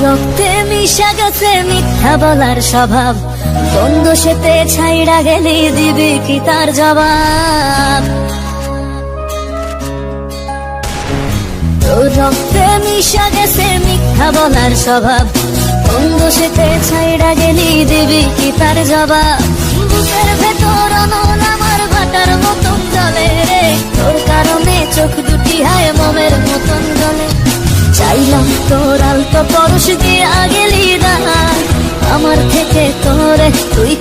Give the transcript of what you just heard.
রক্তে মিশা গেছে মিথ্যা বলার স্বভাব, বন্ধ সেতে ছাইড়া গেলে দিবি কি তার জবাব? রক্তে মিশা গেছে মিথ্যা বলার স্বভাব, বন্ধ সেতে ছাইড়া গেলি দিবি কি তার জবাব? বুকের ভেতর অনল আমার ভাটার মতন জলে রে, তোর কারণে চোখ দুটি হায় মোমের মতন জলে। চাইলাম তোর আলতো পরশ দিয়া গেলি না, আমার থেকে তোরে তুই